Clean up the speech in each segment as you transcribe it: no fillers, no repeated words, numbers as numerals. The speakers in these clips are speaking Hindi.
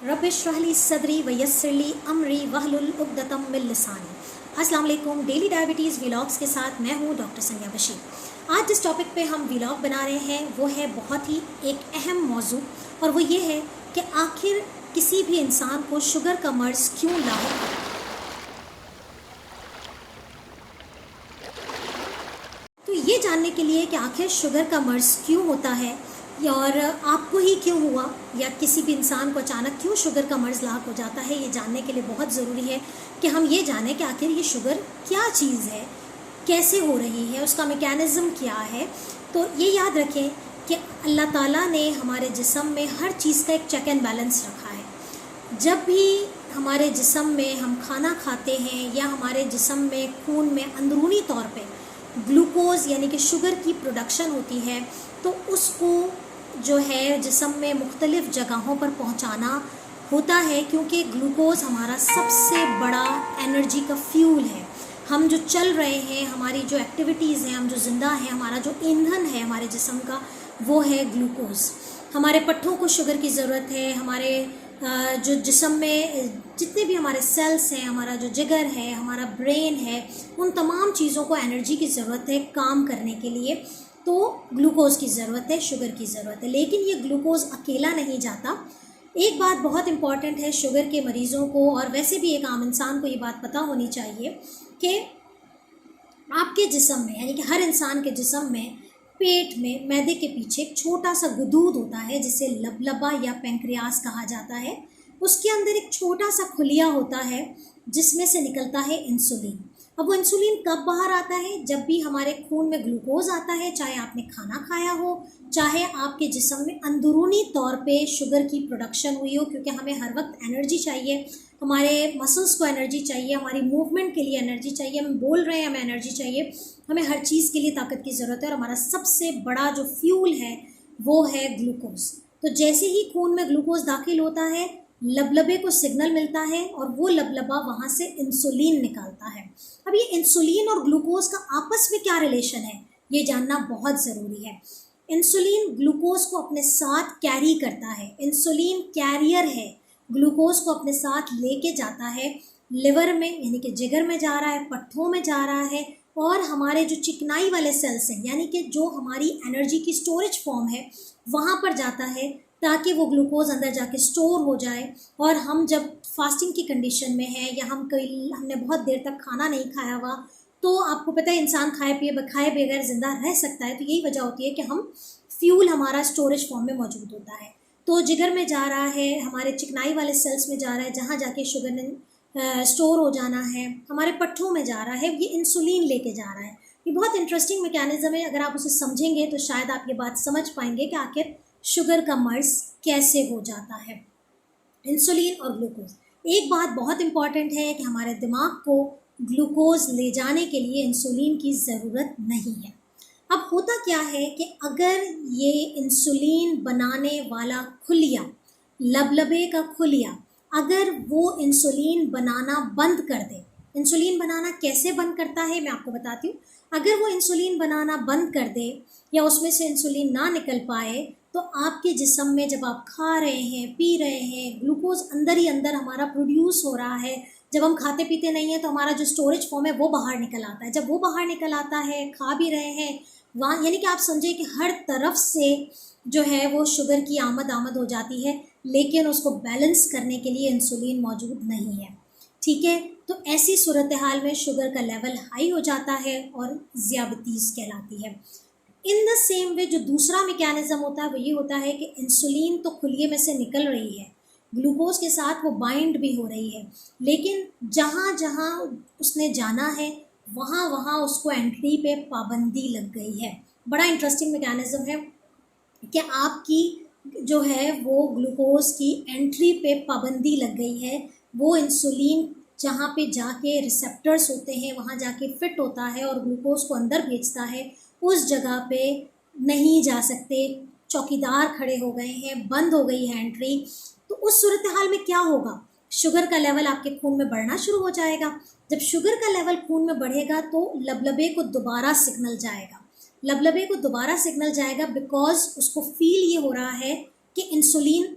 रब इश्रह ली सदरी व यस्सिर ली अमरी वहलुल उक़दतम मिन लिसानी। अस्सलाम वालेकुम। डेली डायबिटीज़ व्लॉग्स के साथ मैं हूँ डॉक्टर संज्ञा बशीर। आज जिस टॉपिक पे हम व्लॉग बना रहे हैं वो है बहुत ही एक अहम मौजू, और वो ये है कि आखिर किसी भी इंसान को शुगर का मर्ज़ क्यों लाहिक है। तो ये जानने के लिए कि आखिर शुगर का मर्ज़ क्यों होता है और आपको ही क्यों हुआ या किसी भी इंसान को अचानक क्यों शुगर का मर्ज़ लाक हो जाता है, ये जानने के लिए बहुत ज़रूरी है कि हम ये जानें कि आखिर ये शुगर क्या चीज़ है, कैसे हो रही है, उसका मैकेनिज़्म क्या है। तो ये याद रखें कि अल्लाह ताला ने हमारे जिस्म में हर चीज़ का एक चेक एंड बैलेंस रखा है। जब भी हमारे जिस्म में हम खाना खाते हैं या हमारे जिस्म में खून में अंदरूनी तौर पे ग्लूकोज़ यानी कि शुगर की प्रोडक्शन होती है, तो उसको जो है जिस्म में मुख्तलिफ़ जगहों पर पहुंचाना होता है, क्योंकि ग्लूकोज़ हमारा सबसे बड़ा एनर्जी का फ्यूल है। हम जो चल रहे हैं, हमारी जो एक्टिविटीज़ हैं, हम जो ज़िंदा हैं, हमारा जो ईंधन है हमारे जिस्म का वो है ग्लूकोज़। हमारे पट्ठों को शुगर की ज़रूरत है। हमारे जो जिस्म में जितने भी हमारे सेल्स हैं, हमारा जो जिगर है, हमारा ब्रेन है, उन तमाम चीज़ों को एनर्जी की ज़रूरत है काम करने के लिए। तो ग्लूकोज़ की ज़रूरत है, शुगर की ज़रूरत है, लेकिन ये ग्लूकोज़ अकेला नहीं जाता। एक बात बहुत इम्पॉर्टेंट है शुगर के मरीज़ों को, और वैसे भी एक आम इंसान को ये बात पता होनी चाहिए कि आपके जिस्म में यानी कि हर इंसान के जिस्म में पेट में मैदे के पीछे एक छोटा सा गुदूद होता है जिसे लबलबा या पैंक्रियास कहा जाता है। उसके अंदर एक छोटा सा खुलिया होता है जिसमें से निकलता है इंसुलिन। अब वो इंसुलिन कब बाहर आता है? जब भी हमारे खून में ग्लूकोज आता है, चाहे आपने खाना खाया हो, चाहे आपके जिस्म में अंदरूनी तौर पे शुगर की प्रोडक्शन हुई हो, क्योंकि हमें हर वक्त एनर्जी चाहिए, हमारे मसल्स को एनर्जी चाहिए, हमारी मूवमेंट के लिए एनर्जी चाहिए, हम बोल रहे हैं हमें एनर्जी चाहिए, हमें हर चीज़ के लिए ताकत की ज़रूरत है, और हमारा सबसे बड़ा जो फ्यूल है वो है ग्लूकोज। तो जैसे ही खून में ग्लूकोज दाखिल होता है, लबलबे को सिग्नल मिलता है और वो लबलबा वहाँ से इंसुलिन निकालता है। अब ये इंसुलिन और ग्लूकोज का आपस में क्या रिलेशन है, ये जानना बहुत ज़रूरी है। इंसुलिन ग्लूकोज को अपने साथ कैरी करता है, इंसुलिन कैरियर है, ग्लूकोज को अपने साथ लेके जाता है। लिवर में यानी कि जिगर में जा रहा है, पट्ठों में जा रहा है, और हमारे जो चिकनाई वाले सेल्स हैं यानी कि जो हमारी एनर्जी की स्टोरेज फॉर्म है वहाँ पर जाता है, ताकि वो ग्लूकोज अंदर जाके स्टोर हो जाए। और हम जब फास्टिंग की कंडीशन में हैं या हमने बहुत देर तक खाना नहीं खाया हुआ, तो आपको पता है इंसान खाए बगैर ज़िंदा रह सकता है। तो यही वजह होती है कि हम फ्यूल हमारा स्टोरेज फॉर्म में मौजूद होता है। तो जिगर में जा रहा है, हमारे चिकनाई वाले सेल्स में जा रहा है जहाँ जाके शुगर ने स्टोर हो जाना है, हमारे पट्ठों में जा रहा है, ये इंसुलिन लेके जा रहा है। ये बहुत इंटरेस्टिंग मैकेनिज्म है। अगर आप उसे समझेंगे तो शायद आप ये बात समझ पाएंगे कि आखिर शुगर का मर्ज़ कैसे हो जाता है। इंसुलिन और ग्लूकोज, एक बात बहुत इम्पॉर्टेंट है कि हमारे दिमाग को ग्लूकोज ले जाने के लिए इंसुलिन की ज़रूरत नहीं है। अब होता क्या है कि अगर ये इंसुलिन बनाने वाला खुलिया, लबलबे का खुलिया, अगर वो इंसुलिन बनाना बंद कर दे, इंसुलिन बनाना कैसे बंद करता है मैं आपको बताती हूँ। अगर वो इंसुलिन बनाना बंद कर दे या उसमें से इंसुलिन ना निकल पाए, तो आपके जिस्म में जब आप खा रहे हैं, पी रहे हैं, ग्लूकोज अंदर ही अंदर हमारा प्रोड्यूस हो रहा है। जब हम खाते पीते नहीं हैं तो हमारा जो स्टोरेज फॉर्म है वो बाहर निकल आता है। जब वो बाहर निकल आता है, खा भी रहे हैं वहाँ, यानी कि आप समझे कि हर तरफ से जो है वो शुगर की आमद हो जाती है, लेकिन उसको बैलेंस करने के लिए इंसुलिन मौजूद नहीं है। ठीक है, तो ऐसी सूरत हाल में शुगर का लेवल हाई हो जाता है और ज़ियाबतीज़ कहलाती है। इन द सेम वे जो दूसरा मैकेनिज्म होता है वो ये होता है कि इंसुलिन तो खुलिये में से निकल रही है, ग्लूकोज के साथ वो बाइंड भी हो रही है, लेकिन जहाँ जहाँ उसने जाना है वहाँ वहाँ उसको एंट्री पे पाबंदी लग गई है। बड़ा इंटरेस्टिंग मैकेनिज्म है कि आपकी जो है वो ग्लूकोज की एंट्री पे पाबंदी लग गई है। वो इंसुलिन जहाँ पे जाके रिसेप्टर्स होते हैं वहाँ जाके फिट होता है और ग्लूकोज को अंदर भेजता है, उस जगह पे नहीं जा सकते, चौकीदार खड़े हो गए हैं, बंद हो गई है एंट्री। तो उस सूरत हाल में क्या होगा? शुगर का लेवल आपके खून में बढ़ना शुरू हो जाएगा। जब शुगर का लेवल खून में बढ़ेगा तो लबलबे को दोबारा सिग्नल जाएगा, बिकॉज उसको फील ये हो रहा है कि इंसुलिन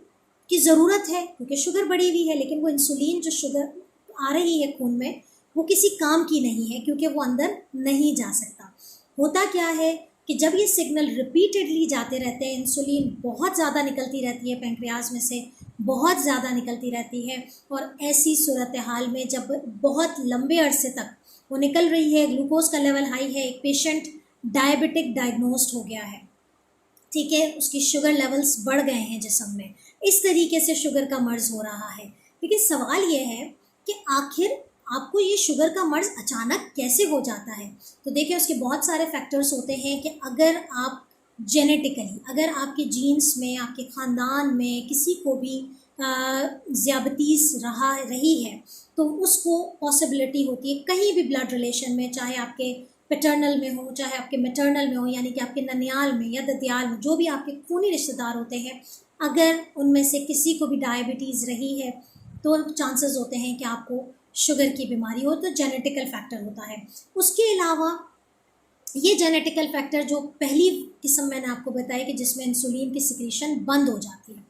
की ज़रूरत है क्योंकि शुगर बढ़ी हुई है, लेकिन वो इंसुलिन जो शुगर आ रही है खून में वो किसी काम की नहीं है क्योंकि वो अंदर नहीं जा सकता। होता क्या है कि जब ये सिग्नल रिपीटेडली जाते रहते हैं, इंसुलिन बहुत ज़्यादा निकलती रहती है पैंक्रियाज में से, बहुत ज़्यादा निकलती रहती है, और ऐसी सूरत हाल में जब बहुत लंबे अरसे तक वो निकल रही है, ग्लूकोज का लेवल हाई है, एक पेशेंट डायबिटिक डायग्नोस्ड हो गया है, ठीक है, उसकी शुगर लेवल्स बढ़ गए हैं जिस्म में, इस तरीके से शुगर का मर्ज हो रहा है। लेकिन सवाल ये है कि आखिर आपको ये शुगर का मर्ज अचानक कैसे हो जाता है। तो देखिए उसके बहुत सारे फैक्टर्स होते हैं कि अगर आप जेनेटिकली, अगर आपके जीन्स में, आपके ख़ानदान में किसी को भी ज़ियाबतीस रही है तो उसको पॉसिबिलिटी होती है कहीं भी ब्लड रिलेशन में, चाहे आपके पैटर्नल में हो, चाहे आपके मैटर्नल में हो, यानी कि आपके ननियाल में या ददियाल में, जो भी आपके खूनी रिश्तेदार होते हैं, अगर उनमें से किसी को भी डायबिटीज़ रही है तो चांसेस होते हैं कि आपको शुगर की बीमारी हो, तो जेनेटिकल फैक्टर होता है। उसके अलावा ये जेनेटिकल फैक्टर जो पहली किस्म मैंने आपको बताया कि जिसमें इंसुलिन की सिक्रीशन बंद हो जाती है,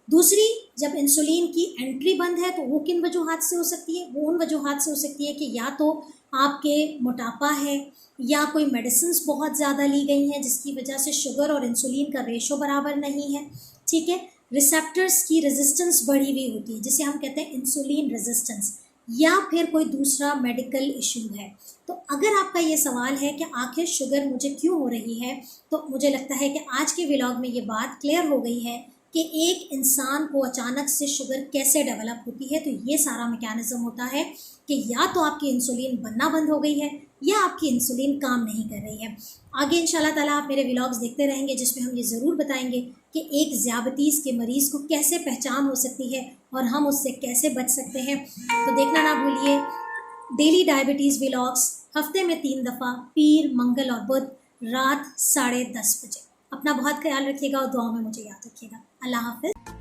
दूसरी जब इंसुलिन की एंट्री बंद है तो वो किन वजूहात से हो सकती है, वो उन वजूहात से हो सकती है कि या तो आपके मोटापा है या कोई मेडिसिन्स बहुत ज़्यादा ली गई हैं जिसकी वजह से शुगर और इंसुलिन का रेशो बराबर नहीं है, ठीक है, रिसेप्टर्स की रेजिस्टेंस बढ़ी हुई होती है जिसे हम कहते हैं इंसुलिन रेजिस्टेंस, या फिर कोई दूसरा मेडिकल इशू है। तो अगर आपका ये सवाल है कि आखिर शुगर मुझे क्यों हो रही है, तो मुझे लगता है कि आज के व्लॉग में ये बात क्लियर हो गई है कि एक इंसान को अचानक से शुगर कैसे डेवलप होती है। तो ये सारा मैकेनिज़्म होता है कि या तो आपकी इंसुलिन बनना बंद हो गई है या आपकी इंसुलिन काम नहीं कर रही है। आगे इंशाल्लाह ताला आप मेरे व्लॉग्स देखते रहेंगे जिसमें हम ये ज़रूर बताएंगे कि एक ज़ियाबतीस के मरीज़ को कैसे पहचान हो सकती है और हम उससे कैसे बच सकते हैं। तो देखना ना भूलिए डेली डायबिटीज़ व्लॉग्स, हफ्ते में 3 दफ़ा, पीर, मंगल और बुध, रात 10:30 बजे। अपना बहुत ख्याल रखिएगा और दुआओं में मुझे याद रखिएगा। अल्लाह हाफ़िज़।